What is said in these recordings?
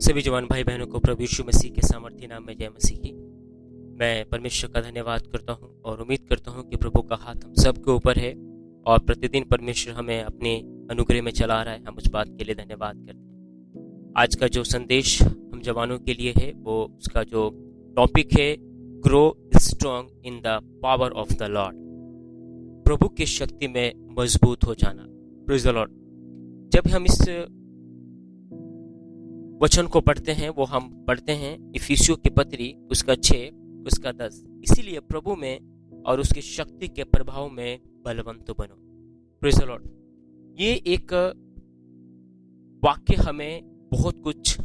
सभी जवान भाई बहनों को प्रभु यीशु मसीह के सामर्थ्य नाम में जय मसीह की। मैं परमेश्वर का धन्यवाद करता हूं और उम्मीद करता हूं कि प्रभु का हाथ हम सबके ऊपर है और प्रतिदिन परमेश्वर हमें अपने अनुग्रह में चला रहा है। हम उस बात के लिए धन्यवाद करते हैं। आज का जो संदेश हम जवानों के लिए है वो उसका जो टॉपिक है, grow strong in the power of the lord. प्रभु की शक्ति में मजबूत हो जाना। Praise the lord. जब हम इस वचन को पढ़ते हैं वो हम पढ़ते हैं इफिसियों की पत्री उसका 6 उसका 10। इसीलिए प्रभु में और उसकी शक्ति के प्रभाव में बलवंत बनो। Praise the Lord. ये एक वाक्य हमें बहुत कुछ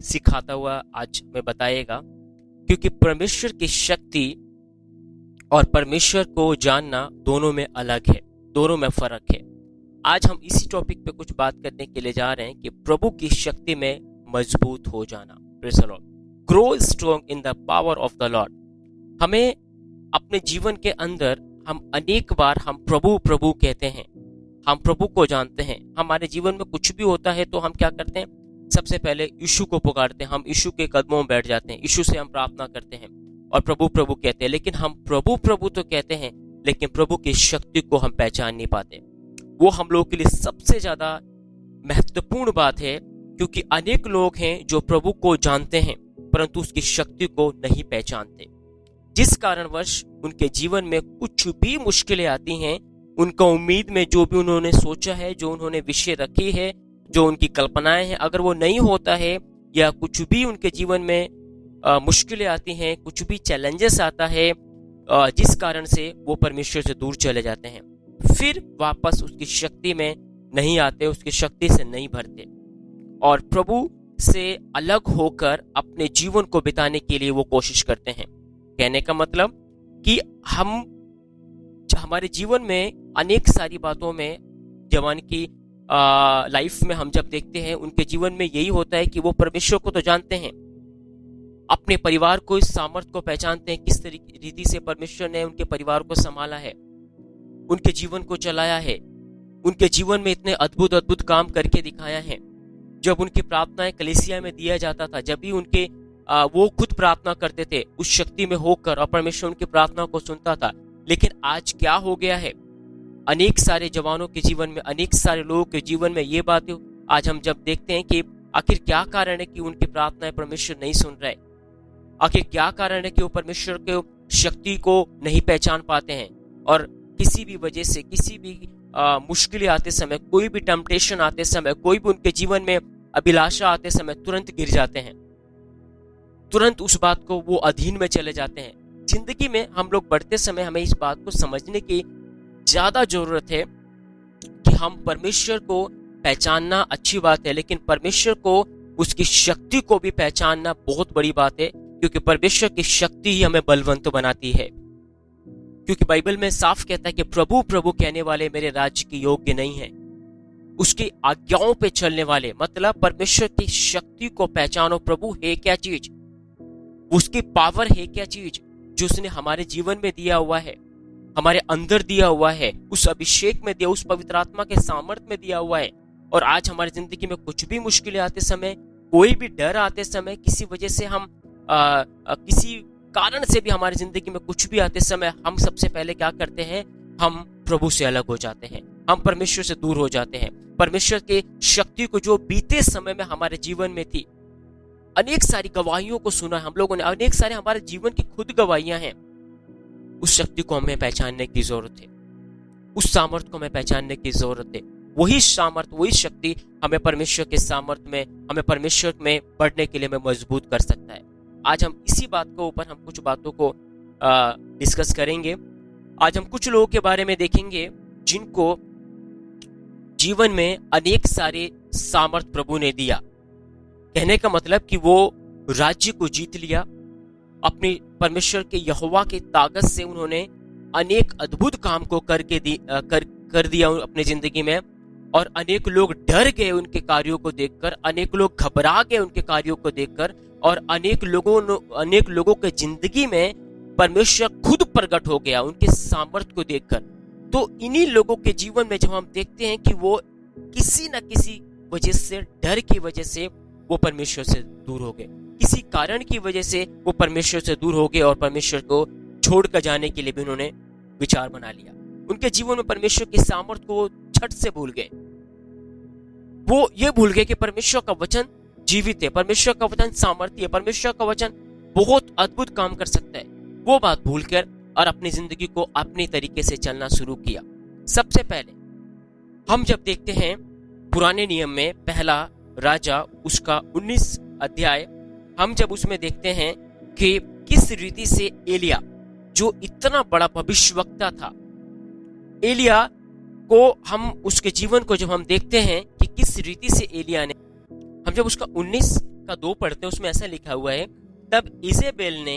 सिखाता हुआ आज में बताएगा, क्योंकि परमेश्वर की शक्ति और परमेश्वर को जानना दोनों में अलग है, दोनों में फर्क है। आज हम इसी टॉपिक पे कुछ बात करने के लिए जा रहे हैं कि प्रभु की शक्ति में मजबूत हो जाना। Praise the Lord. Grow strong in the power of the Lord. हमें अपने जीवन के अंदर हम अनेक बार हम प्रभु प्रभु कहते हैं, हम प्रभु को जानते हैं। हमारे जीवन में कुछ भी होता है तो हम क्या करते हैं, सबसे पहले यीशु को पुकारते हैं, हम यीशु के कदमों में बैठ जाते हैं, यीशु से हम प्रार्थना करते हैं और प्रभु प्रभु कहते हैं। लेकिन हम प्रभु प्रभु तो कहते हैं, लेकिन प्रभु की शक्ति को हम पहचान नहीं पाते। वो हम लोगों के लिए सबसे ज्यादा महत्वपूर्ण बात है, क्योंकि अनेक लोग हैं जो प्रभु को जानते हैं परंतु उसकी शक्ति को नहीं पहचानते, जिस कारणवश उनके जीवन में कुछ भी मुश्किलें आती हैं। उनका उम्मीद में जो भी उन्होंने सोचा है, जो उन्होंने विषय रखी है, जो उनकी कल्पनाएं हैं, अगर वो नहीं होता है या कुछ भी उनके जीवन में मुश्किलें आती हैं, कुछ भी चैलेंजेस आता है, जिस कारण से वो परमेश्वर से दूर चले जाते हैं, फिर वापस उसकी शक्ति में नहीं आते, उसकी शक्ति से नहीं भरते और प्रभु से अलग होकर अपने जीवन को बिताने के लिए वो कोशिश करते हैं। कहने का मतलब कि हमारे जीवन में अनेक सारी बातों में, जवान की लाइफ में हम जब देखते हैं, उनके जीवन में यही होता है कि वो परमेश्वर को तो जानते हैं, अपने परिवार को, इस सामर्थ को पहचानते हैं, किस रीति से परमेश्वर ने उनके परिवार को संभाला है, उनके जीवन को चलाया है, उनके जीवन में इतने अद्भुत अद्भुत काम करके दिखाया है। जब उनकी प्रार्थनाएं कलीसिया में दिया जाता था, जब भी उनके वो खुद प्रार्थना करते थे उस शक्ति में होकर और परमेश्वर उनकी प्रार्थना को सुनता था। लेकिन आज क्या हो गया है, अनेक सारे जवानों के जीवन में, अनेक सारे लोगों के जीवन में ये बातें आज हम जब देखते हैं कि आखिर क्या कारण है कि उनकी प्रार्थनाएं परमेश्वर नहीं सुन रहे, आखिर क्या कारण है कि वो परमेश्वर के शक्ति को नहीं पहचान पाते हैं और किसी भी वजह से, किसी भी मुश्किलें आते समय, कोई भी टेम्पटेशन आते समय, कोई भी उनके जीवन में अभिलाषा आते समय तुरंत गिर जाते हैं, तुरंत उस बात को वो अधीन में चले जाते हैं। जिंदगी में हम लोग बढ़ते समय हमें इस बात को समझने की ज्यादा जरूरत है कि हम परमेश्वर को पहचानना अच्छी बात है, लेकिन परमेश्वर को, उसकी शक्ति को भी पहचानना बहुत बड़ी बात है, क्योंकि परमेश्वर की शक्ति ही हमें बलवंत बनाती है। क्योंकि बाइबल में साफ कहता है कि प्रभु प्रभु कहने वाले मेरे राज्य के योग्य नहीं है, उसकी आज्ञाओं पे चलने वाले। मतलब परमेश्वर की शक्ति को पहचानो। प्रभु है क्या चीज, उसकी पावर है क्या चीज जो उसने हमारे जीवन में दिया हुआ है, हमारे अंदर दिया हुआ है, उस अभिषेक में दिया, उस पवित्र आत्मा के सामर्थ में दिया हुआ है। और आज हमारी जिंदगी में कुछ भी मुश्किलें आते समय, कोई भी डर आते समय, किसी वजह से हम किसी कारण से भी हमारी जिंदगी में कुछ भी आते समय, हम सबसे पहले क्या करते हैं, हम प्रभु से अलग हो जाते हैं, हम परमेश्वर से दूर हो जाते हैं। परमेश्वर की शक्ति को जो बीते समय में हमारे जीवन में थी, अनेक सारी गवाहियों को सुना हम लोगों ने, अनेक सारे हमारे जीवन की खुद गवाहियां हैं, उस शक्ति को हमें पहचानने की जरूरत है, उस सामर्थ को हमें पहचानने की जरूरत है। वही सामर्थ, वही शक्ति हमें परमेश्वर के सामर्थ में, हमें परमेश्वर में बढ़ने के लिए हमें मजबूत कर सकता है। आज हम इसी बात के ऊपर हम कुछ बातों को डिस्कस करेंगे। आज हम कुछ लोगों के बारे में देखेंगे जिनको जीवन में अनेक सारे सामर्थ प्रभु ने दिया। कहने का मतलब कि वो राज्य को जीत लिया, अपनी परमेश्वर के यहोवा की ताकत से उन्होंने अनेक अद्भुत काम को कर दिया अपने जिंदगी में, और अनेक लोग डर गए उनके कार्यों को देखकर, अनेक लोग घबरा गए उनके कार्यों को देखकर, और अनेक लोगों के जिंदगी में परमेश्वर खुद प्रकट हो गया उनके सामर्थ्य को देखकर। तो इन्हीं लोगों के जीवन में जब हम देखते हैं कि वो किसी न किसी वजह से, डर की वजह से वो परमेश्वर से दूर हो गए। किसी कारण की वजह से वो परमेश्वर से दूर हो गए और परमेश्वर को छोड़कर जाने के लिए भी उन्होंने विचार बना लिया। उनके जीवन में परमेश्वर की सामर्थ को वो झट से भूल गए। वो ये भूल गए कि परमेश्वर का वचन जीवित है, परमेश्वर का वचन सामर्थ्य है, परमेश्वर का वचन बहुत अद्भुत काम कर सकता है। वो बात भूलकर और अपनी जिंदगी को अपने तरीके से चलना शुरू किया। सबसे पहले हम जब देखते हैं पुराने नियम में पहला राजा उसका 19 अध्याय, हम जब उसमें देखते हैं कि किस रीति से एलिया जो इतना बड़ा भविष्यवक्ता था, एलिया को हम उसके जीवन को जब हम देखते हैं कि किस रीति से एलिया ने, हम जब उसका 19 का 2 पढ़ते हैं उसमें ऐसा लिखा हुआ है, तब इजेबेल ने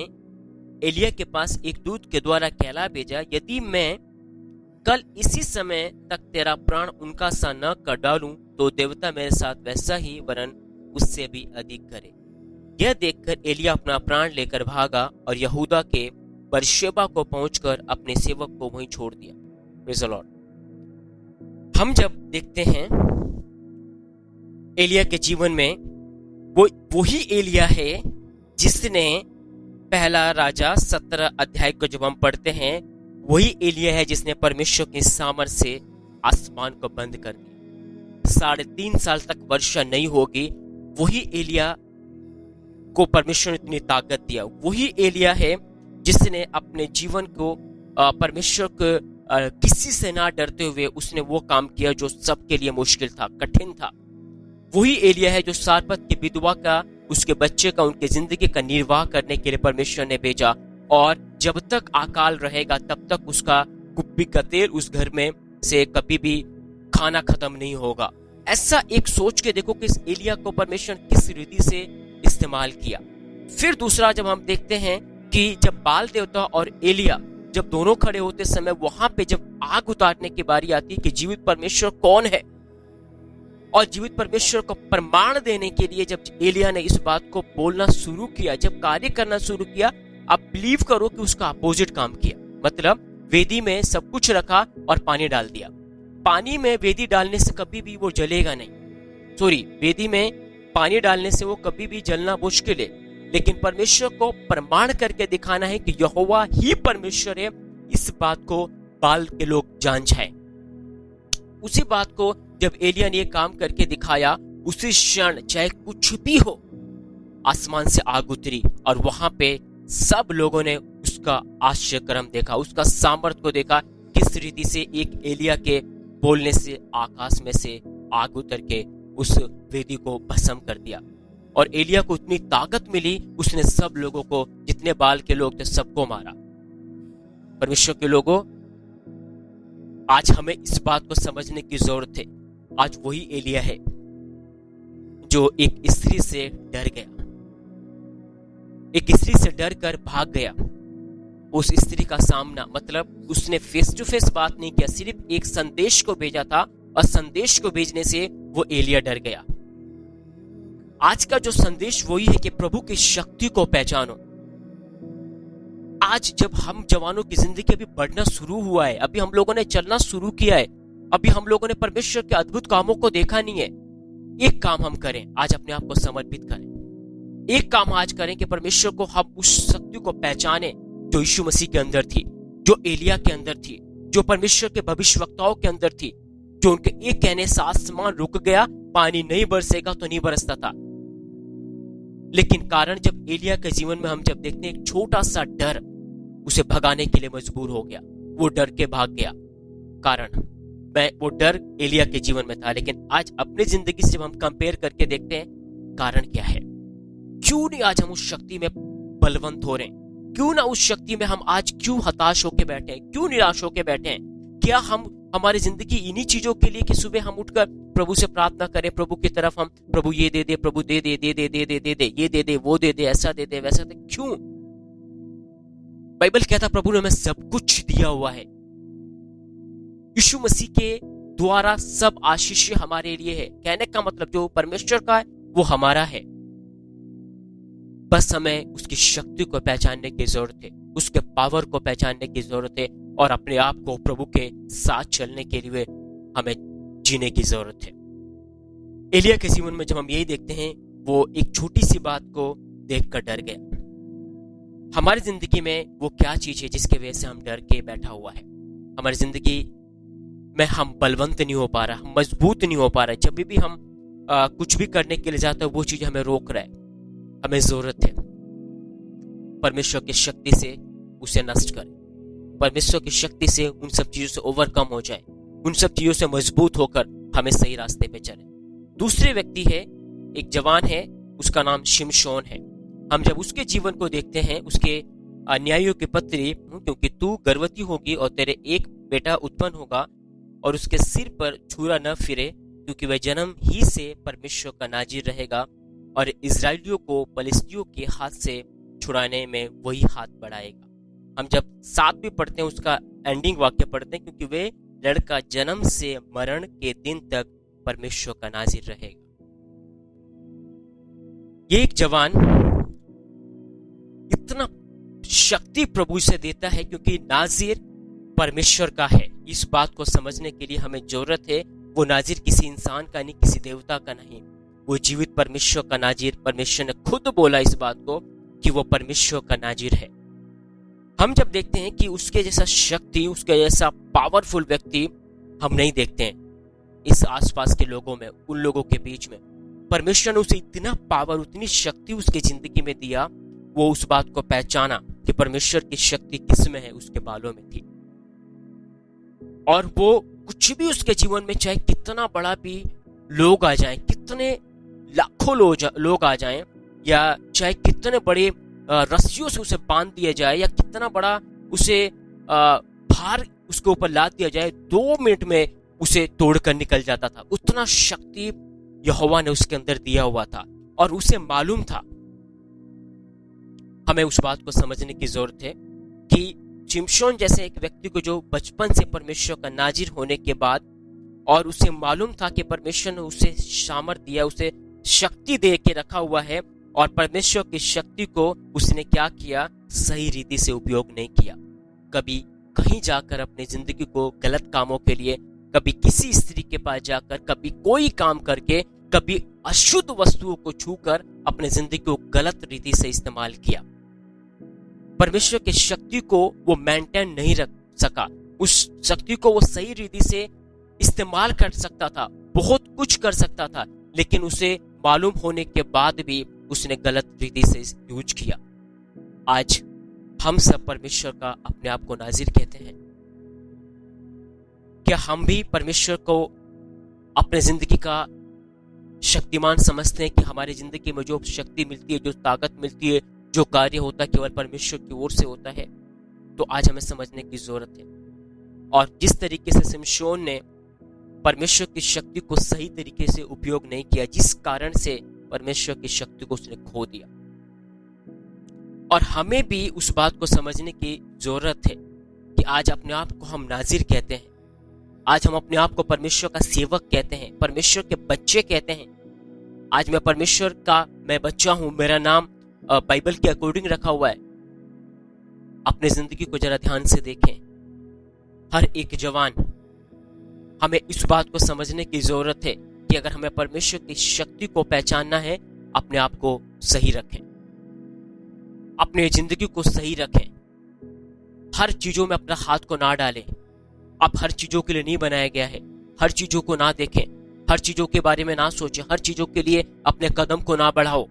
एलिया के पास एक दूत के द्वारा कहला भेजा, यदि मैं कल इसी समय तक तेरा प्राण उनका सा न कर डालूं तो देवता मेरे साथ वैसा ही वरन उससे भी अधिक करे। यह देखकर एलिया अपना प्राण लेकर भागा और यहूदा के बरशेबा को पहुंचकर अपने सेवक को वहीं छोड़ दिया। Praise the Lord. हम जब देखते हैं एलिया के जीवन में, वो वही एलिया है जिसने पहला राजा 17 अध्याय को जब हम पढ़ते हैं, वही एलिया है जिसने परमेश्वर की सामर्थ से आसमान को बंद कर दिया। 3.5 साल तक वर्षा नहीं होगी, वही एलिया को परमेश्वर ने इतनी ताकत दिया। वही एलिया है जिसने अपने जीवन को परमेश्वर को किसी से ना डरते हुए उसने वो काम किया जो सबके लिए मुश्किल था, कठिन था। वही एलिया है जो सारपत की विधवा का, उसके बच्चे का, उनके जिंदगी का निर्वाह करने के लिए परमेश्वर ने भेजा, और जब तक अकाल रहेगा तब तक उसका कुप्पी का तेल उस घर में से कभी भी खाना खत्म नहीं होगा। ऐसा एक सोच के देखो कि इस एलिया को परमेश्वर किस रीति से इस्तेमाल किया। फिर दूसरा जब हम देखते हैं कि जब बाल देवता और एलिया जब दोनों खड़े होते समय वहां पे जब आग उतारने की बारी आती कि जीवित परमेश्वर कौन है, और जीवित परमेश्वर को प्रमाण देने के लिए जब एलिया ने इस बात को बोलना शुरू किया, जब कार्य करना शुरू किया, आप बिलीव करो कि उसका अपोजिट काम किया। मतलब वेदी में सब कुछ रखा और पानी डाल दिया। पानी में वेदी डालने से कभी भी वो जलेगा नहीं, सॉरी, वेदी में पानी डालने से वो कभी भी जलना मुश्किल है, लेकिन परमेश्वर को प्रमाण करके दिखाना है कि यहोवा ही परमेश्वर है। इस बात को बाल के लोग जान जाए। उसी बात को जब एलिया ने काम करके दिखाया, उसी क्षण चाहे कुछ भी हो, आसमान से आग उतरी और वहां पे सब लोगों ने उसका आश्चर्यक्रम देखा, उसका सामर्थ्य को देखा, किस रीति से एक एलिया के बोलने से आकाश में से आग उतर के उस वेदी को भस्म कर दिया। और एलिया को इतनी ताकत मिली, उसने सब लोगों को, जितने बाल के लोग थे, सबको मारा। परमेश्वर के लोगों, आज हमें इस बात को समझने की जरूरत है। आज वही एलिया है जो एक स्त्री से डर गया, एक स्त्री से डर कर भाग गया। उस स्त्री का सामना, मतलब उसने फेस टू फेस बात नहीं किया, सिर्फ एक संदेश को भेजा था, और संदेश को भेजने से वो एलिया डर गया। आज का जो संदेश वही है कि प्रभु की शक्ति को पहचानो। आज जब हम जवानों की जिंदगी अभी बढ़ना शुरू हुआ है, अभी हम लोगों ने चलना शुरू किया है, अभी हम लोगों ने परमेश्वर के अद्भुत कामों को देखा नहीं है। एक काम हम करें, आज अपने आप को समर्पित करें। एक काम आज करें कि परमेश्वर को हम उस शक्ति को पहचाने जो यीशु मसीह के अंदर थी, जो एलिया के अंदर थी, जो परमेश्वर के भविष्यवक्ताओं के अंदर थी, जो उनके एक कहने से आसमान रुक गया, पानी नहीं बरसेगा तो नहीं बरसता था। लेकिन कारण जब एलिया के जीवन में हम जब देखते हैं, एक छोटा सा डर उसे भगाने के लिए मजबूर हो गया, वो डर के भाग गया। कारण वो डर एलिया के जीवन में था, लेकिन आज अपनी जिंदगी से जब हम कंपेयर करके देखते हैं, कारण क्या है? क्यों नहीं आज हम उस शक्ति में बलवंत हो रहे हैं? क्यों ना उस शक्ति में हम आज क्यों हताश होके बैठे हैं? क्यों निराश होके बैठे हैं? क्या हम हमारी जिंदगी इन्हीं चीजों के लिए कि सुबह हम उठकर प्रभु से प्रार्थना करें, प्रभु की तरफ हम, प्रभु ये दे दे, प्रभु दे दे, दे दे, दे दे, दे दे, ये दे दे, वो दे दे, ऐसा दे दे, वैसा दे? क्यों? बाइबल कहता प्रभु ने हमें सब कुछ दिया हुआ है। यीशु मसीह के द्वारा सब आशीष हमारे लिए है। कहने का मतलब जो परमेश्वर का है वो हमारा है। बस हमें उसकी शक्ति को पहचानने की जरूरत है, उसके पावर को पहचानने की जरूरत है, और अपने आप को प्रभु के साथ चलने के लिए हमें जीने की जरूरत है। एलिया के जीवन में जब हम यही देखते हैं वो एक छोटी सी बात को देखकर डर गया। हमारी जिंदगी में वो क्या चीज है जिसकी वजह से हम डर के बैठा हुआ है? हमारी जिंदगी में हम बलवंत नहीं हो पा रहा, हम मजबूत नहीं हो पा रहे। जब भी हम कुछ भी करने के लिए जाते हैं वो चीज हमें रोक रहा है। हमें जरूरत है परमेश्वर की शक्ति से उसे नष्ट करें, परमेश्वर की शक्ति से उन सब चीजों से ओवरकम हो जाए, उन सब चीजों से मजबूत होकर हमें सही रास्ते पे चले। दूसरे व्यक्ति है, एक जवान है, उसका नाम शिमशोन है। हम जब उसके जीवन को देखते हैं, उसके न्यायों की पत्री, क्योंकि तू गर्भवती होगी और तेरे एक बेटा उत्पन्न होगा और उसके सिर पर छुरा न फिरे, क्योंकि वह जन्म ही से परमेश्वर का नाजिर रहेगा और इजराइलियों को फलिस्तियों के हाथ से छुड़ाने में वही हाथ बढ़ाएगा। हम जब 7 भी पढ़ते हैं, उसका एंडिंग वाक्य पढ़ते हैं, क्योंकि वे लड़का जन्म से मरण के दिन तक परमेश्वर का नाजिर रहेगा। ये एक जवान इतना शक्ति प्रभु से देता है क्योंकि नाजिर परमेश्वर का है। इस बात को समझने के लिए हमें जरूरत है वो नाजिर किसी इंसान का नहीं, किसी देवता का नहीं, वो जीवित परमेश्वर का नाजिर। परमेश्वर ने खुद बोला इस बात को कि वो परमेश्वर का नाजिर है। हम जब देखते हैं कि उसके जैसा शक्ति, उसके जैसा पावरफुल व्यक्ति हम नहीं देखते हैं इस आसपास के लोगों में, उन लोगों के बीच में। परमेश्वर ने उसे इतना पावर, उतनी शक्ति उसकी जिंदगी में दिया, वो उस बात को पहचाना कि परमेश्वर की शक्ति किस में है, उसके बालों में थी। और वो कुछ भी उसके जीवन में, चाहे कितना बड़ा भी लोग आ जाएं, कितने लाखों लोग आ जाएं, या चाहे कितने बड़े रस्सियों से उसे बांध दिया जाए, या कितना बड़ा उसे भार उसके ऊपर लाद दिया जाए, 2 मिनट में उसे तोड़कर निकल जाता था। उतना शक्ति यहोवा ने उसके अंदर दिया हुआ था और उसे मालूम था। हमें उस बात को समझने की जरूरत है कि शिमशोन जैसे एक व्यक्ति को जो बचपन से परमेश्वर का नाजिर होने के बाद, और उसे मालूम था कि परमेश्वर ने उसे सामर्थ दिया, उसे शक्ति दे के रखा हुआ है, और परमेश्वर की शक्ति को उसने क्या किया, सही रीति से उपयोग नहीं किया। कभी कहीं जाकर अपनी जिंदगी को गलत कामों के लिए, कभी किसी स्त्री के पास जाकर, कभी कोई काम करके, कभी अशुद्ध वस्तुओं को छूकर अपनी जिंदगी को गलत रीति से इस्तेमाल किया। परमेश्वर की शक्ति को वो मेंटेन नहीं रख सका, उस शक्ति को वो सही रीति से इस्तेमाल कर सकता था, बहुत कुछ कर सकता था, लेकिन उसे मालूम होने के बाद भी उसने गलत रीति से यूज किया। आज हम सब परमेश्वर का अपने आप को नाजिर कहते हैं। क्या हम भी परमेश्वर को अपने जिंदगी का शक्तिमान समझते हैं कि हमारी जिंदगी में जो शक्ति मिलती है, जो ताकत मिलती है, जो कार्य होता है, केवल परमेश्वर की ओर से होता है? तो आज हमें समझने की जरूरत है। और जिस तरीके से शिमशोन ने परमेश्वर की शक्ति को सही तरीके से उपयोग नहीं किया, जिस कारण से परमेश्वर की शक्ति को उसने खो दिया, और हमें भी उस बात को समझने की जरूरत है कि आज अपने आप को हम नाजिर कहते हैं, आज हम अपने आप को परमेश्वर का सेवक कहते हैं, परमेश्वर के बच्चे कहते हैं। आज मैं परमेश्वर का मैं बच्चा हूं, मेरा नाम बाइबल के अकॉर्डिंग रखा हुआ है। अपने जिंदगी को जरा ध्यान से देखें। हर एक जवान, हमें इस बात को समझने की जरूरत है कि अगर हमें परमेश्वर की शक्ति को पहचानना है, अपने आप को सही रखें, अपने जिंदगी को सही रखें, हर चीजों में अपना हाथ को ना डालें। आप हर चीजों के लिए नहीं बनाया गया है, हर चीजों को ना देखें, हर चीजों के बारे में ना सोचें, हर चीजों के लिए अपने कदम को ना बढ़ाओ,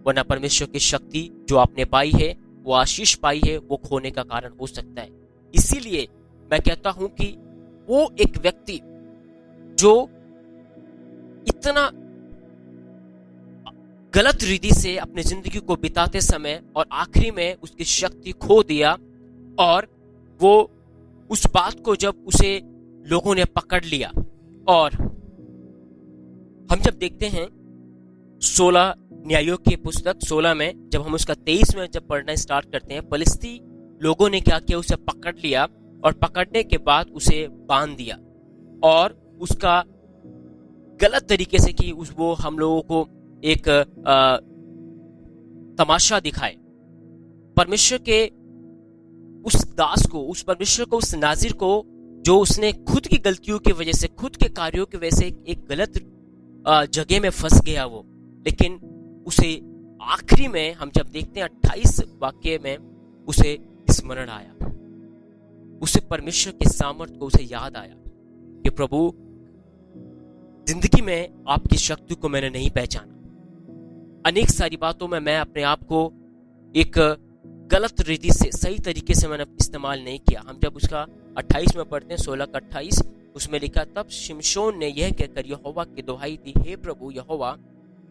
वरना परमेश्वर की शक्ति जो आपने पाई है, वो आशीष पाई है, वो खोने का कारण हो सकता है। इसीलिए मैं कहता हूं कि वो एक व्यक्ति जो इतना गलत रीति से अपनी जिंदगी को बिताते समय और आखिरी में उसकी शक्ति खो दिया, और वो उस बात को जब उसे लोगों ने पकड़ लिया, और हम जब देखते हैं 16 न्यायों की पुस्तक 16 में, जब हम उसका 23 में जब पढ़ना स्टार्ट करते हैं, फलिस्ती लोगों ने क्या किया, उसे पकड़ लिया, और पकड़ने के बाद उसे बांध दिया, और उसका गलत तरीके से कि वो हम लोगों को एक तमाशा दिखाए। परमेश्वर के उस दास को, उस परमेश्वर को, उस नाजिर को, जो उसने खुद की गलतियों की वजह से, खुद के कार्यों की वजह से एक गलत जगह में फंस गया, वो लेकिन उसे आखिरी में हम जब देखते हैं 28 वाक्य में उसे स्मरण आया, उसे परमेश्वर के सामर्थ्य को उसे याद आया कि प्रभु, जिंदगी में आपकी शक्ति को मैंने नहीं पहचाना। अनेक सारी बातों में मैं अपने आप को एक गलत रीति से, सही तरीके से मैंने इस्तेमाल नहीं किया। हम जब उसका 28 में पढ़ते हैं, 16 का 28, उसमें लिखा, तब शिमशोन ने यह कहकर यहोवा की दुहाई दी, हे प्रभु यहोवा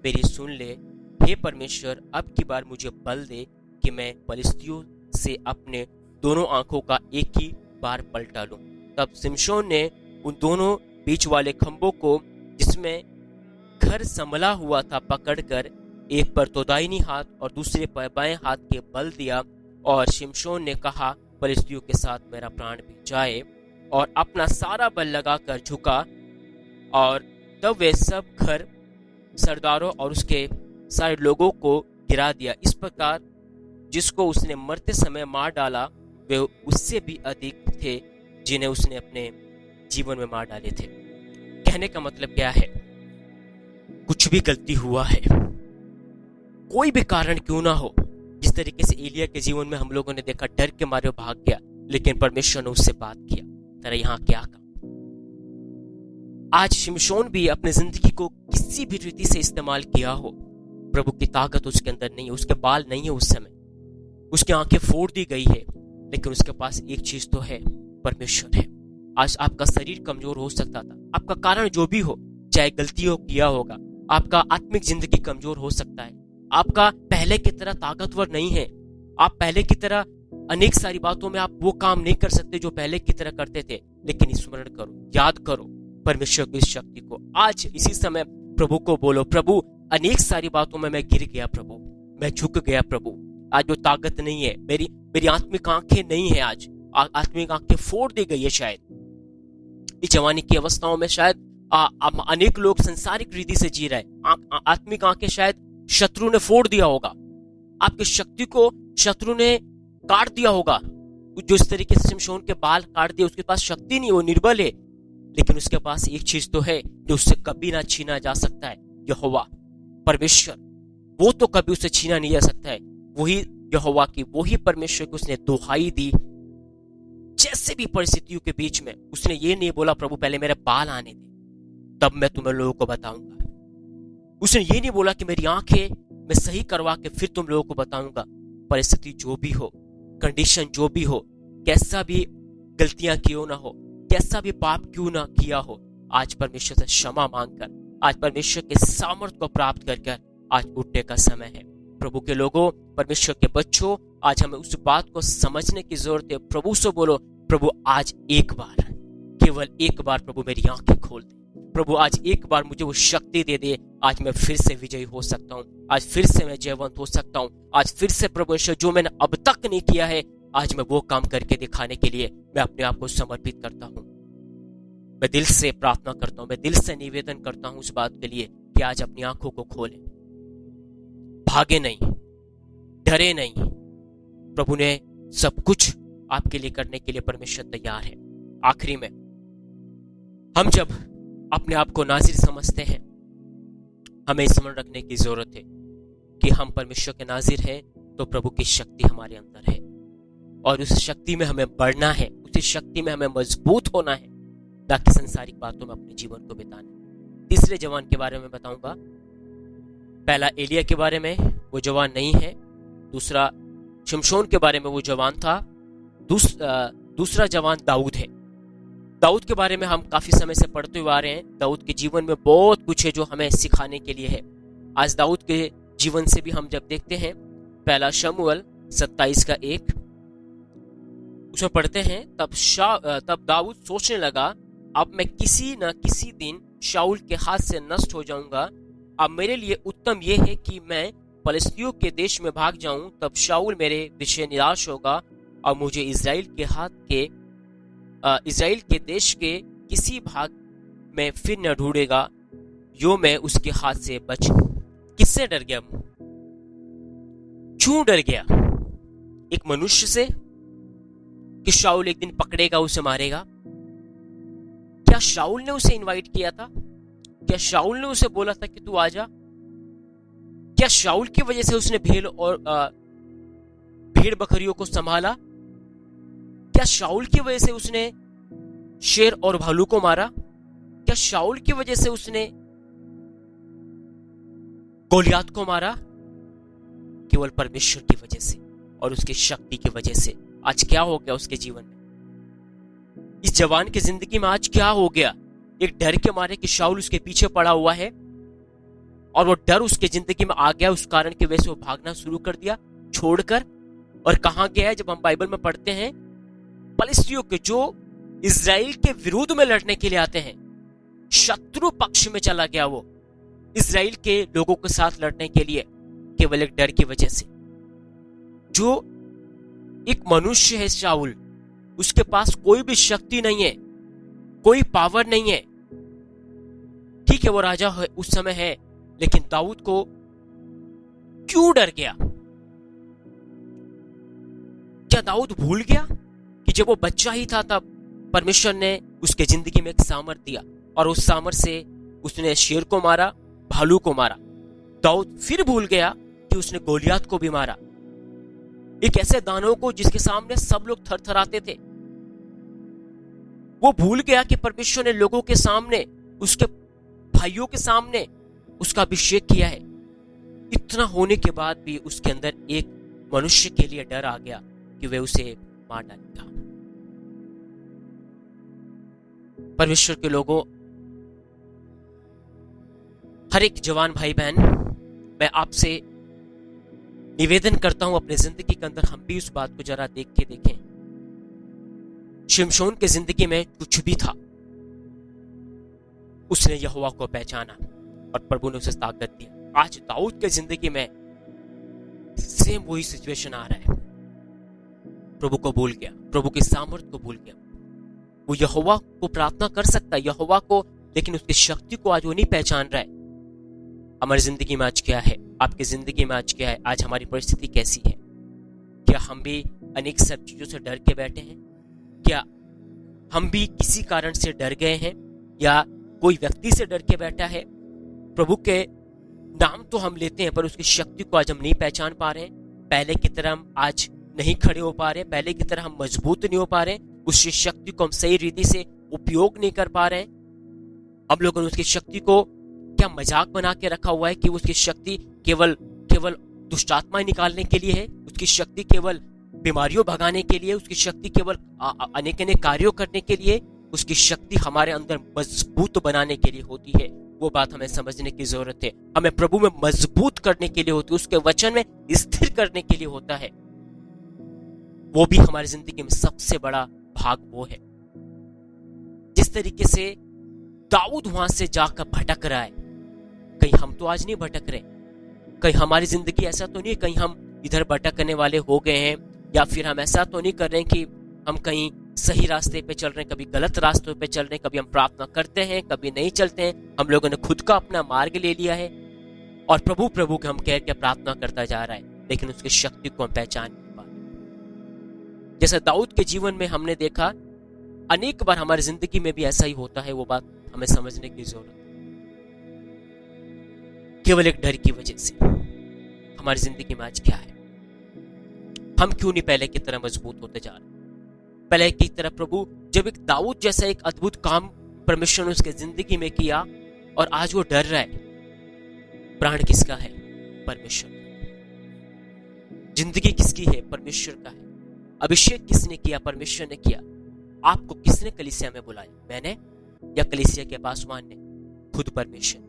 मेरी सुन ले, हे परमेश्वर अब की बार मुझे बल दे कि मैं पलिश्तियों से अपने दोनों आंखों का एक ही बार पलटा लूं। तब शिमशोन ने उन दोनों बीच वाले खंभों को, जिसमें घर संभला हुआ था, पकड़कर एक पर तो दाहिनी हाथ और दूसरे पर बाएं हाथ के बल दिया, और शिमशोन ने कहा, पलिश्तियों के साथ मेरा प्राण भी जाए, और अपना सारा बल लगाकर झुका। और तब वे सब घर सरदारों और उसके सारे लोगों को गिरा दिया। इस प्रकार जिसको उसने मरते समय मार डाला वे उससे भी अधिक थे जिन्हें उसने अपने जीवन में मार डाले थे। कहने का मतलब क्या है? कुछ भी गलती हुआ है, कोई भी कारण क्यों ना हो, जिस तरीके से एलिया के जीवन में हम लोगों ने देखा, डर के मारे भाग गया, लेकिन परमेश्वर ने उससे बात किया, तेरा यहाँ क्या काम। आज शिमशोन भी अपने जिंदगी को किसी भी रीति से इस्तेमाल किया हो, प्रभु की ताकत उसके अंदर नहीं है, उसके बाल नहीं है, उस समय उसकी आंखें फोड़ दी गई है, लेकिन उसके पास एक चीज तो है, परमेश्वर है। आज आपका शरीर कमजोर हो सकता था, आपका कारण जो भी हो, चाहे गलतियों किया होगा, आपका आत्मिक जिंदगी कमजोर हो सकता है, आपका पहले की तरह ताकतवर नहीं है, आप पहले की तरह अनेक सारी बातों में आप वो काम नहीं कर सकते जो पहले की तरह करते थे, लेकिन स्मरण करो, याद करो परमेश्वर की शक्ति को। आज इसी समय प्रभु को बोलो, प्रभु अनेक सारी बातों में मैं गिर गया, प्रभु मैं झुक गया, प्रभु आज वो ताकत नहीं है, मेरी आत्मिक आंखें नहीं है, आज आत्मिक आंखें फोड़ दी गई है। शायद इस जवानी की अवस्थाओं में शायद अनेक लोग संसारिक रीति से जी रहे, आत्मिक आंखें शायद शत्रु ने फोड़ दिया होगा, आपकी शक्ति को शत्रु ने काट दिया होगा। जो इस तरीके से शिमशोन के बाल काट दिए, उसके पास शक्ति नहीं, वो निर्बल है, लेकिन उसके पास एक चीज तो है जो उससे कभी ना छीना जा सकता है, यहोवा परमेश्वर। वो तो कभी उसे छीना नहीं जा सकता है, वही यहोवा की, वही परमेश्वर की उसने दुहाई दी। जैसे भी परिस्थितियों के बीच में उसने ये नहीं बोला, प्रभु पहले मेरे बाल आने दे तब मैं तुम्हें लोगों को बताऊंगा। उसने ये नहीं बोला कि मेरी आंखें मैं सही करवा के फिर तुम लोगों को बताऊंगा। परिस्थिति जो भी हो, कंडीशन जो भी हो, कैसा भी गलतियां क्यों ना हो, कैसा भी पाप क्यों ना किया हो, आज परमेश्वर से क्षमा मांगकर, आज परमेश्वर के सामर्थ्य को प्राप्त कर आज उठने का समय है। प्रभु के लोगों, परमेश्वर के बच्चों, आज हमें उस बात को समझने की जरूरत है। प्रभु से बोलो, प्रभु आज एक बार, केवल एक बार प्रभु मेरी आंखें खोल दे, प्रभु आज एक बार मुझे वो शक्ति दे दे, आज मैं फिर से विजयी हो सकता हूँ, आज फिर से मैं जयवंत हो सकता हूँ, आज फिर से प्रभु जो मैंने अब तक नहीं किया है, आज मैं वो काम करके दिखाने के लिए मैं अपने आप को समर्पित करता हूँ। मैं दिल से प्रार्थना करता हूँ, मैं दिल से निवेदन करता हूँ इस बात के लिए कि आज अपनी आंखों को खोलें, भागे नहीं, डरे नहीं। प्रभु ने सब कुछ आपके लिए करने के लिए परमेश्वर तैयार है। आखिरी में हम जब अपने आप को नाज़िर समझते हैं, हमें स्मरण रखने की जरूरत है कि हम परमेश्वर के नाज़िर हैं, तो प्रभु की शक्ति हमारे अंदर है और उस शक्ति में हमें बढ़ना है, उसी शक्ति में हमें मजबूत होना है, ताकि संसारिक बातों में अपने जीवन को बिताने। तीसरे जवान के बारे में बताऊंगा। पहला एलिया के बारे में, वो जवान नहीं है। दूसरा शिमशोन के बारे में, वो जवान था। दूसरा जवान दाऊद है। दाऊद के बारे में हम काफी समय से पढ़ते हुए आ रहे हैं। दाऊद के जीवन में बहुत कुछ है जो हमें सिखाने के लिए है। आज दाऊद के जीवन से भी हम जब देखते हैं, पहला शमूएल 27:1 उसमें पढ़ते हैं, तब दाऊद सोचने लगा, अब मैं किसी न किसी दिन शाऊल के हाथ से नष्ट हो जाऊंगा। अब मेरे लिए उत्तम यह है कि मैं फलिस्तियों के देश में भाग जाऊं, तब शाऊल मेरे विषय निराश होगा और मुझे इजराइल के देश के किसी भाग में फिर न ढूंढेगा, यो मैं उसके हाथ से बच। किससे डर गया? क्यों डर गया? एक मनुष्य से कि शाऊल एक दिन पकड़ेगा, उसे मारेगा? क्या शाऊल ने उसे इनवाइट किया था? क्या शाऊल ने उसे बोला था कि तू आजा? क्या शाऊल की वजह से उसने भेड़ बकरियों को संभाला? क्या शाऊल की वजह से उसने शेर और भालू को मारा? क्या शाऊल की वजह से उसने गोलियात को मारा? केवल परमेश्वर की वजह से और उसकी शक्ति की वजह से। आज क्या हो गया उसके जीवन में? इस जवान की जिंदगी में आज क्या हो गया? एक डर के मारे कि शाऊल उसके पीछे पड़ा हुआ है और वो डर उसके जिंदगी में आ गया, उस कारण की वजह से वो भागना शुरू कर दिया छोड़कर। और कहां गया है? जब हम बाइबल में पढ़ते हैं, फलिस्तियों के जो इजराइल के विरुद्ध में लड़ने के लिए आते हैं, शत्रु पक्ष में चला गया वो इजराइल के लोगों के साथ लड़ने के लिए, केवल एक डर की वजह से। जो एक मनुष्य है शाऊल, उसके पास कोई भी शक्ति नहीं है, कोई पावर नहीं है। ठीक है, वो राजा है, उस समय है, लेकिन दाऊद को क्यों डर गया? क्या दाऊद भूल गया कि जब वो बच्चा ही था तब परमेश्वर ने उसके जिंदगी में एक सामर्थ दिया और उस सामर्थ से उसने शेर को मारा, भालू को मारा? दाऊद फिर भूल गया कि उसने गोलियात को भी मारा, एक ऐसे दानव को जिसके सामने सब लोग थरथराते थे। वो भूल गया कि परमेश्वर ने लोगों के सामने, उसके भाइयों के सामने उसका अभिषेक किया है। इतना होने के बाद भी उसके अंदर एक मनुष्य के लिए डर आ गया कि वह उसे मार डालेगा। परमेश्वर के लोगों, हर एक जवान भाई बहन, मैं आपसे निवेदन करता हूं, अपने जिंदगी के अंदर हम भी उस बात को जरा देख के देखें। शिमशोन के जिंदगी में कुछ भी था, उसने यहोवा को पहचाना और प्रभु ने उसे ताकत दी। आज दाऊद के जिंदगी में सेम वही सिचुएशन आ रहा है। प्रभु को भूल गया, प्रभु के सामर्थ को भूल गया। वो यहोवा को प्रार्थना कर सकता है, यहोवा को, लेकिन उसकी शक्ति को आज वो नहीं पहचान रहा है। हमारी जिंदगी में आज क्या है? आपकी जिंदगी में आज क्या है? आज हमारी परिस्थिति कैसी है? क्या हम भी अनेक सब चीजों से डर के बैठे हैं? क्या हम भी किसी कारण से डर गए हैं या कोई व्यक्ति से डर के बैठा है? प्रभु के नाम तो हम लेते हैं पर उसकी शक्ति को आज हम नहीं पहचान पा रहे हैं। पहले की तरह हम आज नहीं खड़े हो पा रहे, पहले की तरह हम मजबूत नहीं हो पा रहे, उसकी शक्ति को हम सही रीति से उपयोग नहीं कर पा रहे हैं। हम लोगों ने उसकी शक्ति को क्या मजाक बना के रखा हुआ है कि उसकी शक्ति केवल दुष्ट आत्माएं निकालने के लिए है, उसकी शक्ति केवल बीमारियों भगाने के लिए, उसकी शक्ति केवल अनेक अनेक कार्यों करने के लिए, उसकी शक्ति हमारे अंदर मजबूत बनाने के लिए होती है। वो बात हमें समझने की जरूरत है। हमें प्रभु में मजबूत करने के लिए होती है, उसके वचन में स्थिर करने के लिए होता है। वो भी हमारी जिंदगी में सबसे बड़ा भाग वो है। जिस तरीके से दाऊद वहां से जाकर भटक रहा है, कहीं हम तो आज नहीं भटक रहे? कहीं हमारी जिंदगी ऐसा तो नहीं, कहीं हम इधर भटकने वाले हो गए हैं, या फिर हम ऐसा तो नहीं कर रहे हैं कि हम कहीं सही रास्ते पे चल रहे हैं, कभी गलत रास्तों पे चल रहे हैं, कभी हम प्रार्थना करते हैं, कभी नहीं चलते हैं। हम लोगों ने खुद का अपना मार्ग ले लिया है और प्रभु प्रभु के हम कह के प्रार्थना करता जा रहा है, लेकिन उसकी शक्ति को हम पहचान नहीं पा रहे। जैसे दाऊद के जीवन में हमने देखा, अनेक बार हमारी जिंदगी में भी ऐसा ही होता है। वो बात हमें समझने की जरूरत है। केवल एक डर की वजह से हमारी जिंदगी में आज क्या है? हम क्यों नहीं पहले की तरह मजबूत होते जा रहे? पहले की तरह प्रभु, जब एक दाऊद जैसा एक अद्भुत काम परमेश्वर ने उसके जिंदगी में किया और आज वो डर रहा है। प्राण किसका है? परमेश्वर का। जिंदगी किसकी है? परमेश्वर का है। अभिषेक किसने किया? परमेश्वर ने किया। आपको किसने कलीसिया में बुलाया? मैंने या कलीसिया के पासवान ने? खुद परमेश्वर।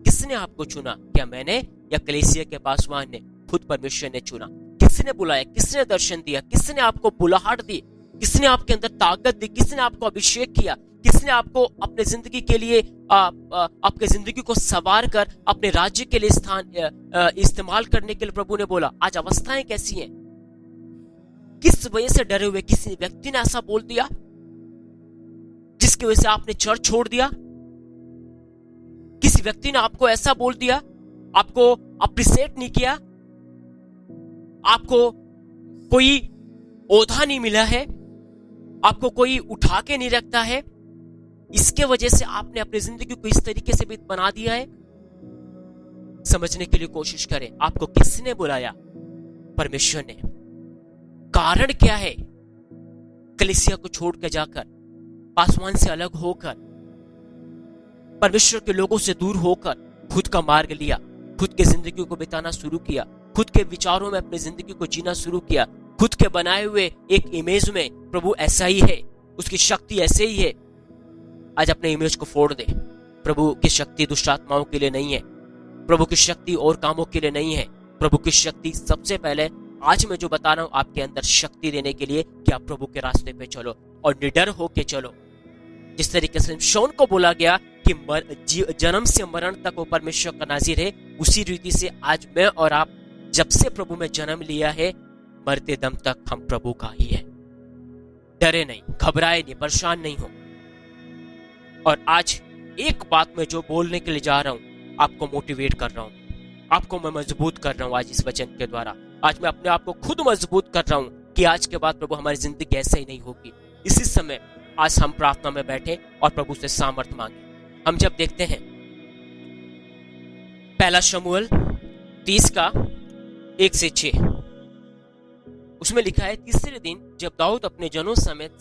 किसने आपको चुना? क्या मैंने या कलीसिया के पासवान ने? खुद परमेश्वर ने चुना। किसने बुलाया? किसने दर्शन दिया? किसने आपको बुलाहट दी? किसने आपके अंदर ताकत दी? किसने आपको अभिषेक किया? किसने आपको अपने जिंदगी के लिए आपके जिंदगी को सवार कर अपने राज्य के लिए इस्तेमाल करने के लिए प्रभु ने बोला? आज अवस्थाएं कैसी हैं? किस वजह से डरे हुए? किसी व्यक्ति ने ऐसा बोल दिया जिसकी वजह से आपने चर्च छोड़ दिया? किसी व्यक्ति ने आपको ऐसा बोल दिया, आपको अप्रिशिएट नहीं किया, आपको कोई ओधा नहीं मिला है, आपको कोई उठा के नहीं रखता है, इसके वजह से आपने अपनी जिंदगी को इस तरीके से भी बना दिया है? समझने के लिए कोशिश करें। आपको किसने बुलाया? परमेश्वर ने। कारण क्या है? कलीसिया को छोड़ के जाकर, पासवान से अलग होकर, परमेश्वर के लोगों से दूर होकर खुद का मार्ग लिया, खुद के जिंदगी को बिताना शुरू किया, खुद के विचारों में अपनी जिंदगी को जीना शुरू किया, खुद के बनाए हुए एक इमेज में प्रभु ऐसा ही है, उसकी शक्ति ऐसे ही है। आज अपने इमेज को फोड़ दे। प्रभु की शक्ति दुष्ट आत्माओं के लिए नहीं है, प्रभु की शक्ति और कामों के लिए नहीं है। प्रभु की शक्ति सबसे पहले, आज मैं जो बता रहा हूं, आपके अंदर शक्ति देने के लिए कि आप प्रभु के रास्ते पे चलो और निडर होके चलो। जिस तरीके से शमूएल को बोला गया कि जन्म से मरण तक वो परमेश्वर का नाज़ीर है, उसी रीति से आज मैं और आप जब से प्रभु में जन्म लिया है, मरते दम तक हम प्रभु का ही है। डरे नहीं, घबराए नहीं, परेशान नहीं हो। और आज एक बात मैं जो बोलने के लिए जा रहा हूं, आपको मोटिवेट कर रहा हूं, आपको मैं मजबूत कर रहा हूं आज इस वचन के द्वारा। आज मैं अपने आप को खुद मजबूत कर रहा हूं कि आज के बाद प्रभु हमारी जिंदगी ऐसे ही नहीं होगी। इसी समय आज हम प्रार्थना में बैठे और प्रभु से सामर्थ्य मांगे। हम जब देखते हैं पहला शमूएल 30 का 1 से 6, उसमें लिखा है, तीसरे दिन जब दाऊद अपने जनों समेत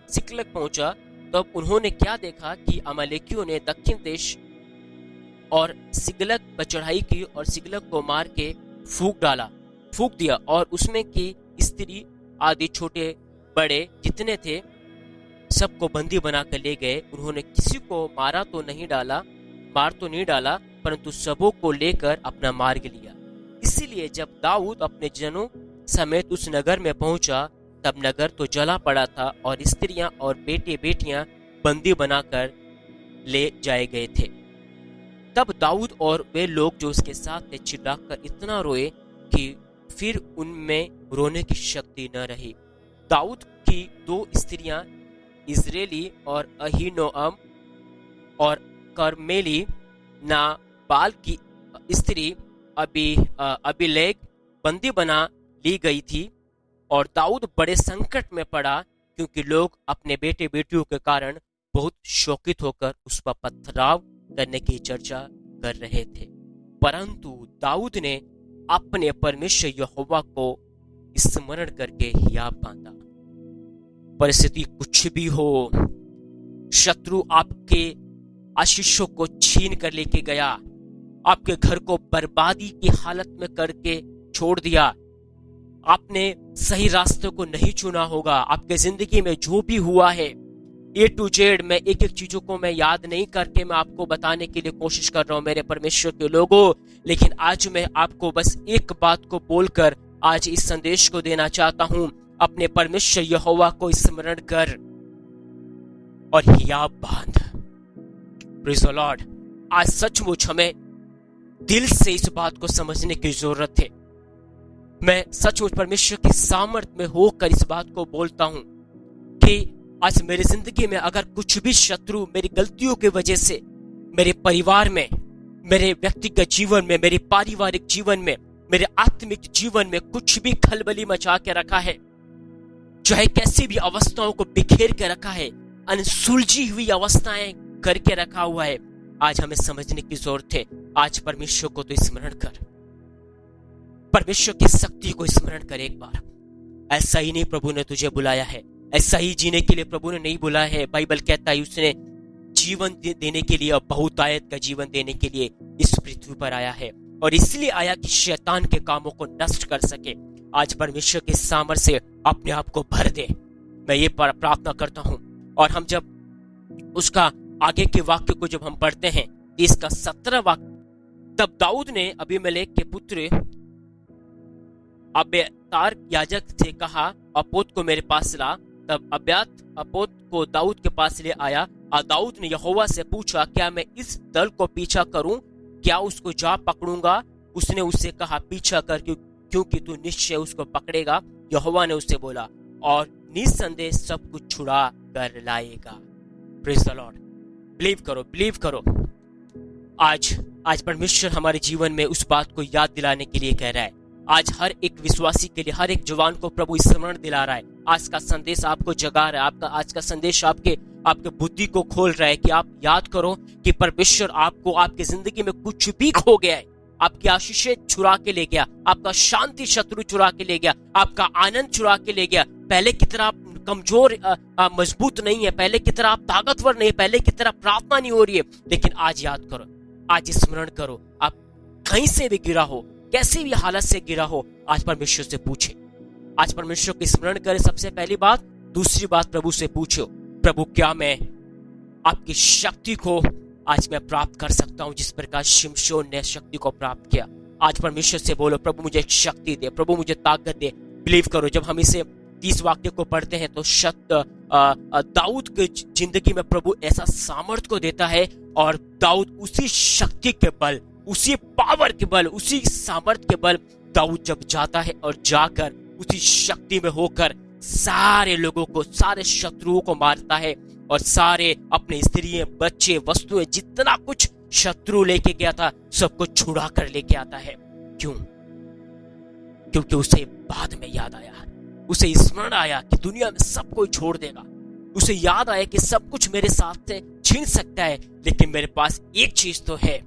सिकलग पहुंचा, तब उन्होंने क्या देखा कि अमालेकियों ने दक्षिण देश और सिकलग पर चढ़ाई की और सिकलग को मार के फूंक दिया और उसमें की स्त्री आदि छोटे बड़े जितने थे सबको बंदी बनाकर ले गए। उन्होंने किसी को मार तो नहीं डाला, परंतु सबों को लेकर अपना मार्ग लिया। इसीलिए जब दाऊद अपने जनों समेत उस नगर में पहुंचा, तब नगर तो जला पड़ा था और स्त्रियां और बेटे बेटियां बंदी बनाकर ले जाए गए थे। तब दाऊद और वे लोग जो उसके साथ थे चिल्लाकर इतना रोए कि फिर उनमें रोने की शक्ति न रही। दाऊद की 2 स्त्रियां, इजरायली और अहीनोअम और कर्मेली नाबाल की स्त्री अबीलेग बंदी बना ली गई थी। और दाऊद बड़े संकट में पड़ा, क्योंकि लोग अपने बेटे बेटियों के कारण बहुत शोकित होकर उस पर पथराव करने की चर्चा कर रहे थे। परंतु दाऊद ने अपने परमेश्वर यहोवा को स्मरण करके हियाव बांधा। परिस्थिति कुछ भी हो, शत्रु आपके आशीषों को छीन कर लेके गया, आपके घर को बर्बादी की हालत में करके छोड़ दिया, आपने सही रास्ते को नहीं चुना होगा। आपके जिंदगी में जो भी हुआ है, A to Z, मैं एक एक चीजों को मैं याद नहीं करके मैं आपको बताने के लिए कोशिश कर रहा हूं मेरे परमेश्वर के लोगों, लेकिन आज मैं आपको बस एक बात को बोलकर आज इस संदेश को देना चाहता हूं। अपने परमेश्वर यहोवा को स्मरण कर और हियाव बांध। Praise the Lord. आज सचमुच हमें दिल से इस बात को समझने की जरूरत है। मैं सचमुच परमेश्वर की सामर्थ्य में होकर इस बात को बोलता हूं कि आज मेरी जिंदगी में अगर कुछ भी शत्रु मेरी गलतियों की वजह से मेरे परिवार में, मेरे व्यक्तिगत जीवन में, मेरे पारिवारिक जीवन में, मेरे आत्मिक जीवन में कुछ भी खलबली मचा के रखा है, चाहे कैसी भी अवस्थाओं को बिखेर के रखा है, अनसुलझी हुई अवस्थाएं करके रखा हुआ है, आज हमें समझने की जरूरत है। आज परमेश्वर को तो स्मरण कर, परमेश्वर की शक्ति को स्मरण कर एक बार। ऐसा ही नहीं प्रभु ने तुझे बुलाया है, ऐसा ही जीने के लिए प्रभु ने नहीं बुलाया है। बाइबल कहता है उसने जीवन देने के लिए और बहुतायत का जीवन देने के लिए इस पृथ्वी पर आया है, और इसलिए आया कि शैतान के कामों को नष्ट कर सके। आज परमेश्वर के सामर्थ्य से अपने आप को भर दे, मैं ये प्रार्थना करता हूं। और हम जब उसका आगे के वाक्य को जब हम पढ़ते हैं, इसका 17 वाक्य, तब दाऊद ने अबीमेलेक के पुत्र अब्यातार याजक से कहा, अपोत को मेरे पास ला। तब अपोत को दाऊद के पास ले आया। और दाऊद ने यहोवा से पूछा, क्या मैं इस दल को पीछा करूं? क्या उसको जा पकड़ूंगा? उसने उससे कहा, पीछा कर, क्योंकि तू निश्चय उसको पकड़ेगा। यहोवा ने उससे बोला, और निसंदेह सब कुछ छुड़ा कर लाएगा। Praise the Lord. बिलीव करो। आज परमेश्वर हमारे जीवन में उस बात को याद दिलाने के लिए कह रहा है। आज हर एक विश्वासी के लिए, हर एक जवान को प्रभु स्मरण दिला रहा है। आज का संदेश आपको जगा रहा है, आज का संदेश आपके बुद्धि को खोल रहा है कि आप याद करो कि परमेश्वर आपको, आपकी जिंदगी में कुछ भी खो गया है, आपकी आशीषें चुरा के ले गया, आपका शांति शत्रु चुरा के ले गया, आपका आनंद चुरा के ले गया। पहले की तरह आप कमजोर मजबूत नहीं है, पहले की तरह आप ताकतवर नहीं, पहले की तरह प्रार्थना नहीं हो रही है। लेकिन आज याद करो, आज स्मरण करो, आप कहीं से भी गिरा हो, कैसी भी हालत से गिरा हो, आज परमेश्वर से पूछे, आज परमेश्वर को स्मरण करें सबसे पहली बात। दूसरी बात, प्रभु से पूछो, प्रभु क्या मैं आपकी शक्ति को आज मैं प्राप्त कर सकता हूं जिस प्रकार शिमशोन ने शक्ति को प्राप्त किया। आज परमेश्वर से बोलो, प्रभु मुझे शक्ति दे, प्रभु मुझे ताकत दे। बिलीव करो, जब हम इसे 30 वाक्य को पढ़ते हैं तो दाऊद की जिंदगी में प्रभु ऐसा सामर्थ्य को देता है, और दाऊद उसी शक्ति के बल, उसी पावर के बल, उसी सामर्थ्य के बल दाऊद जब जाता है और जाकर उसी शक्ति में होकर सारे लोगों को, सारे शत्रुओं को मारता है, और सारे अपने स्त्रियां, बच्चे, वस्तुएं, जितना कुछ शत्रु लेके गया था सबको छुड़ा कर लेके आता है। क्यों? क्योंकि उसे बाद में याद आया, उसे स्मरण आया कि दुनिया में सब कोई छोड़ देगा। उसे याद आया कि सब कुछ मेरे साथ से छीन सकता है, लेकिन मेरे पास एक चीज तो है,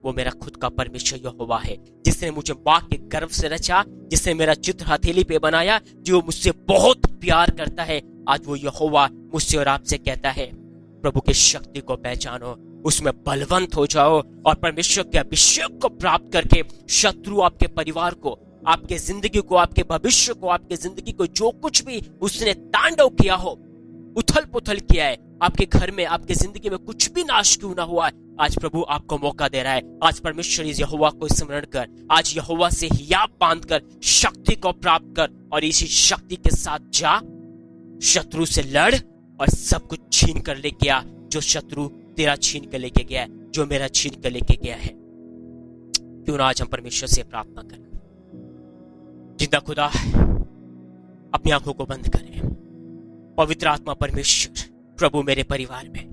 वो मेरा खुद का परमेश्वर यहोवा है, जिसने मुझे मां के गर्भ से रचा, जिसने मेरा चित्र हथेली पे बनाया, जो मुझसे बहुत प्यार करता है। आज वो यहोवा मुझसे और आपसे कहता है, प्रभु की शक्ति को पहचानो, उसमें बलवंत हो जाओ, और परमेश्वर के अभिषेक को प्राप्त करके शत्रु आपके परिवार को, आपके जिंदगी को, आपके भविष्य को, आपके जिंदगी को, जो कुछ भी उसने तांडव किया हो, उथल पुथल किया है आपके घर में, आपके जिंदगी में कुछ भी नाश क्यों ना हुआ है, आज प्रभु आपको मौका दे रहा है। आज परमेश्वर इस यहोवा को स्मरण कर, आज यहोवा से हियाब बांध कर शक्ति को प्राप्त कर, और इसी शक्ति के साथ जा, शत्रु से लड़, और सब कुछ छीन कर लेके आ, जो शत्रु तेरा छीन कर लेके गया है, जो मेरा छीन कर लेके गया है। क्यों ना आज हम परमेश्वर से प्रार्थना करें। जिंदा खुदा, अपनी आंखों को बंद करें। पवित्र आत्मा परमेश्वर, प्रभु मेरे परिवार में,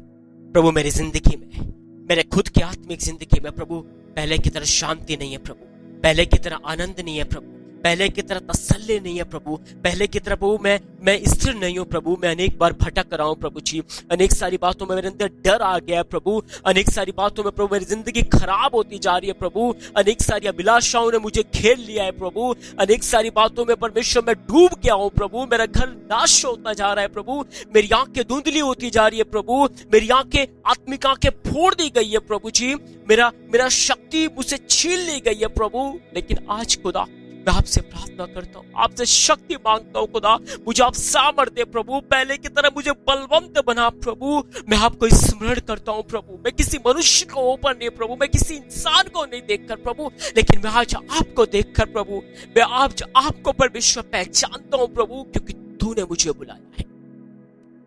प्रभु मेरी जिंदगी में, मेरे खुद की आत्मिक जिंदगी में प्रभु पहले की तरह शांति नहीं है प्रभु, पहले की तरह आनंद नहीं है प्रभु, पहले की तरह तसल्ली नहीं है प्रभु, पहले की तरह प्रभु मैं स्थिर नहीं हूँ प्रभु। मैं अनेक बार भटक रहा हूँ प्रभु जी, अनेक सारी बातों में मेरे अंदर डर आ गया है प्रभु, अनेक सारी बातों में प्रभु मेरी जिंदगी खराब होती जा रही है प्रभु, अनेक सारी अभिलाषाओं ने मुझे घेर लिया है प्रभु, अनेक सारी बातों में परमेश्वर मैं डूब गया हूँ प्रभु, मेरा घर नाश होता जा रहा है प्रभु, मेरी आंखें धुंधली होती जा रही है प्रभु, मेरी आंखें, आत्मिक आंखें फोड़ दी गई है प्रभु जी, मेरा शक्ति मुझसे छीन ली गई है प्रभु। लेकिन आज खुदा मैं आपसे प्रार्थना करता हूँ, आपसे शक्ति मांगता हूँ खुदा, मुझे आप सामर्थ्य दे प्रभु, पहले की तरह मुझे बलवंत बना प्रभु। मैं आपको स्मरण करता हूँ प्रभु, मैं किसी मनुष्य को ऊपर नहीं प्रभु, मैं किसी इंसान को नहीं देखकर प्रभु, लेकिन मैं आज आपको देखकर प्रभु, मैं आज आपको परमेश्वर पहचानता हूँ प्रभु, क्योंकि तूने मुझे बुलाया है,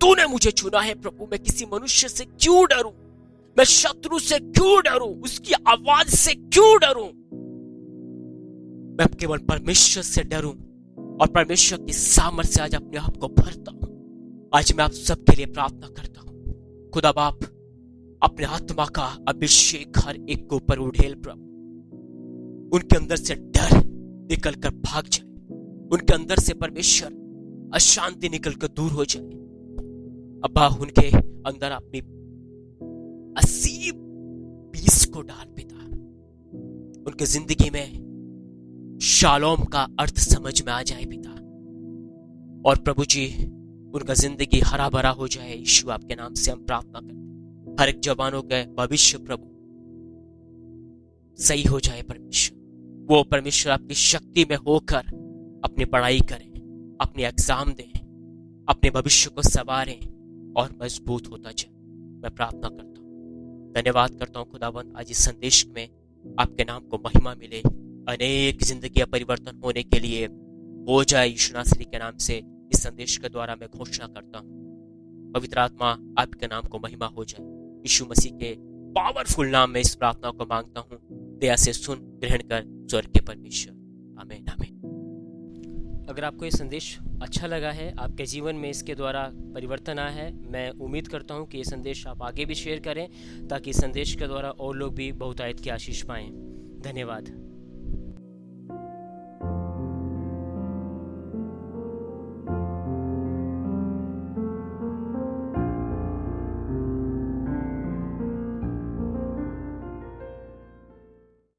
तूने मुझे चुना है प्रभु। मैं किसी मनुष्य से क्यों डरूं, मैं शत्रु से क्यों डरूं, उसकी आवाज से क्यों डरूं, मैं केवल परमेश्वर से डरूं, और परमेश्वर की सामर्थ्य से आज अपने आप को भरता हूं। आज मैं आप सबके लिए प्रार्थना करता हूं, खुदा बाप अपने आत्मा का अभिषेक हर एक के ऊपर उड़ेल प्रभु, उनके अंदर से डर निकल कर भाग जाए, उनके अंदर से परमेश्वर अशांति निकल कर दूर हो जाए। अब्बा उनके अंदर अपनी असीम पीस को डाल पिता, उनके जिंदगी में शालोम का अर्थ समझ में आ जाए पिता, और प्रभु जी उनका जिंदगी हरा भरा हो जाए। यीशु आपके नाम से हम प्रार्थना करते हैं, हर एक जवानों के भविष्य प्रभु सही हो जाए परमेश्वर, वो परमेश्वर आपकी शक्ति में होकर अपनी पढ़ाई करें, अपने एग्जाम दें, अपने भविष्य को संवारें और मजबूत होता जाए। मैं प्रार्थना करता हूँ, धन्यवाद करता हूँ खुदावंद, आज इस संदेश में आपके नाम को महिमा मिले, अनेक जिंदगी परिवर्तन होने के लिए हो जाए। यीशु नासरी के नाम से इस संदेश के द्वारा मैं घोषणा करता हूँ, पवित्र आत्मा आपके नाम को महिमा हो जाए। यीशु मसीह के पावरफुल नाम में इस प्रार्थना को मांगता हूँ, दया से सुन ग्रहण कर स्वर्ग के परमेश्वर, आमीन आमीन। अगर आपको ये संदेश अच्छा लगा है, आपके जीवन में इसके द्वारा परिवर्तन आया है, मैं उम्मीद करता हूँ कि ये संदेश आप आगे भी शेयर करें, ताकि इस संदेश के द्वारा और लोग भी बहुतायत की आशीष पाएं। धन्यवाद।